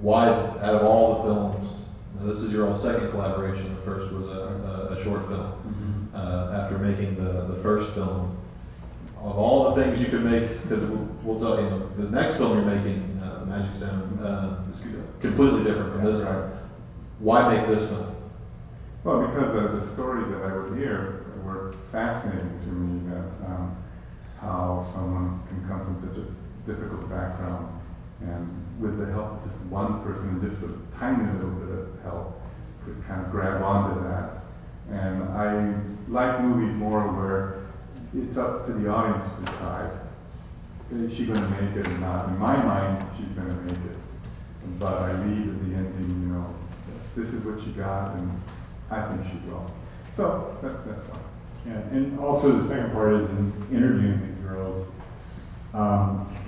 why, out of all the films, now this is your all second collaboration, the first was a short film. After making the first film, of all the things you could make, because we'll tell you, the next film you're making, The Magic Stone, is completely different from this one. Why make this film? Well, because of the stories that I would hear were fascinating to me, that how someone can come from such a difficult background, and with the help of just one person, just a tiny little bit of help, could kind of grab onto that. And I like movies more where it's up to the audience to decide, is she going to make it or not? In my mind, she's going to make it. But I leave at the ending, you know, this is what she got, and I think she will. So that's fine. Yeah, and also the second part is in interviewing these girls,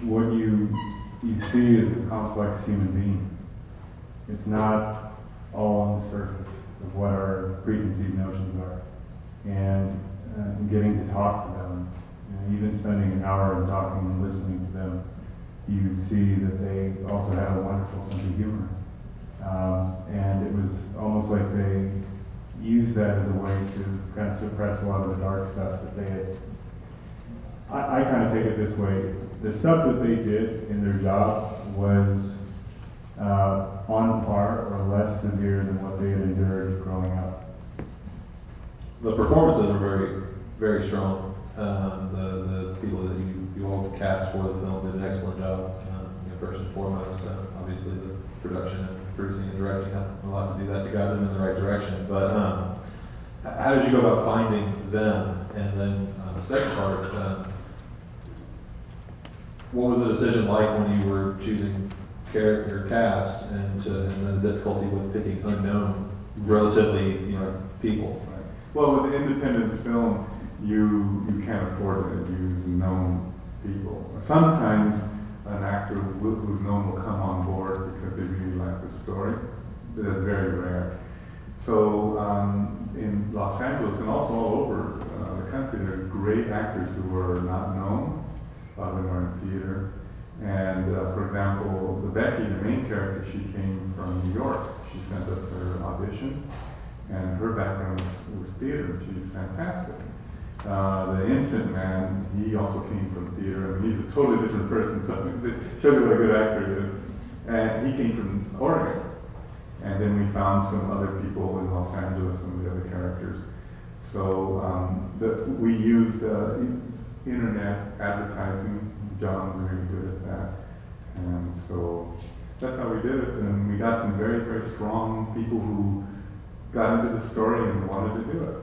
what you see is a complex human being. It's not all on the surface of what our preconceived notions are. And getting to talk to them, and even spending an hour and talking and listening to them, you see that they also have a wonderful sense of humor. And it was almost like they used that as a way to kind of suppress a lot of the dark stuff that they had. I kind of take it this way. The stuff that they did in their job was on par or less severe than what they had endured growing up. The performances are very, very strong. The people that you all cast for the film did an excellent job. First and foremost, obviously the production and producing and directing had a lot to do that to guide them in the right direction. But how did you go about finding them? And then the second part, what was the decision like when you were choosing character cast and the difficulty with picking unknown, relatively, people? Right. Well, with independent film, you can't afford to use known people. Sometimes an actor who's known will come on board because they really like the story, but that's very rare. So in Los Angeles and also all over the country, there are great actors who are not known. A lot of them are in theater. And for example, Becky, the main character, she came from New York. She sent us her audition, and her background was theater. She's fantastic. The infant man, he also came from theater. I mean, he's a totally different person, so it shows you what a good actor is. And he came from Oregon. And then we found some other people in Los Angeles, some of the other characters. So we used internet advertising. John's really good at that. And so that's how we did it. And we got some very, very strong people who got into the story and wanted to do it.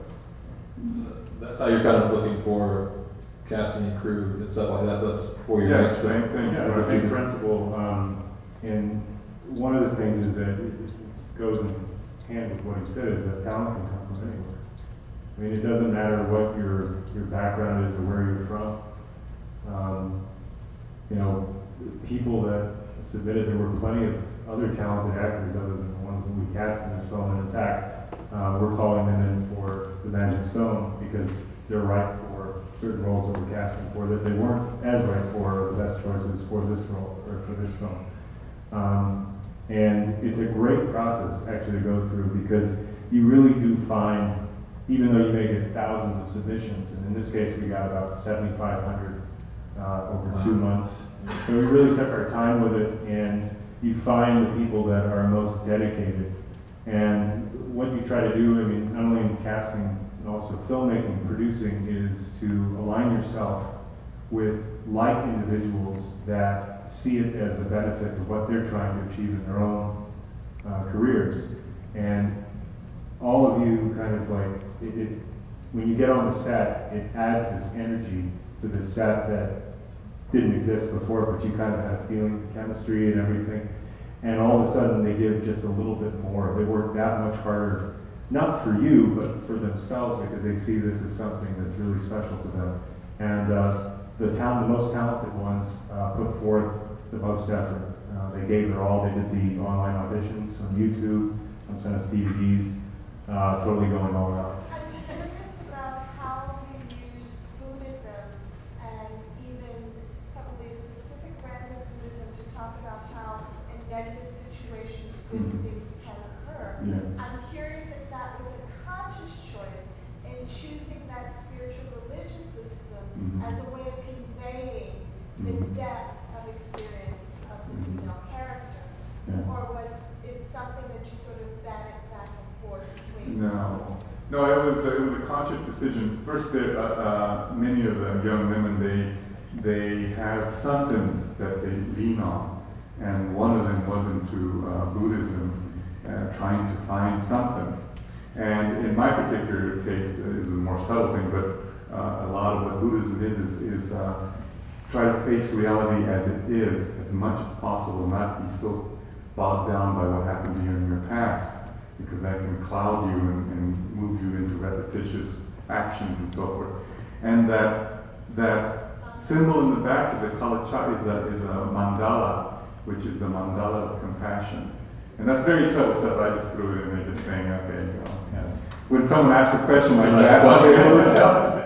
That's how you're kind of looking for casting and crew and stuff like that. That's for your next same thing. Yeah, the same principle. And one of the things is that it goes in hand with what he said, is that talent can come from anywhere. I mean, it doesn't matter what your background is or where you're from. People that submitted, there were plenty of other talented actors other than the ones that we cast in this film. And in fact, we're calling them in for The Magic Stone because they're right for certain roles that we're casting for that they weren't as right for, the best choices for this role or for this film. And it's a great process actually to go through because you really do find, even though you may get thousands of submissions, and in this case we got about 7,500 over 2 months. So we really took our time with it, and you find the people that are most dedicated. And what you try to do, I mean, not only in casting, and also filmmaking, producing, is to align yourself with like individuals that see it as a benefit to what they're trying to achieve in their own careers. And all of you kind of like, when you get on the set, it adds this energy to the set that didn't exist before, but you kind of had a feeling, chemistry and everything. And all of a sudden they give just a little bit more. They work that much harder, not for you, but for themselves, because they see this as something that's really special to them. And the most talented ones put forth the most effort. They gave their all. They did the online auditions on YouTube, some sent us DVDs, totally going all out. I'm curious about how you used Buddhism and even probably a specific brand of Buddhism to talk about how in negative situations conscious decision. First, many of the young women, they have something that they lean on, and one of them was into Buddhism, trying to find something. And in my particular case, it is a more subtle thing, but a lot of what Buddhism is try to face reality as it is as much as possible, not be so bogged down by what happened to you in your past, because that can cloud you and move you into repetitious actions and so forth. And that symbol in the back of the kalacha is a mandala, which is the mandala of compassion. And that's very subtle stuff. I just threw it in there just saying, okay, you know. Yeah. When someone asks a question like Nice that, question. okay, well,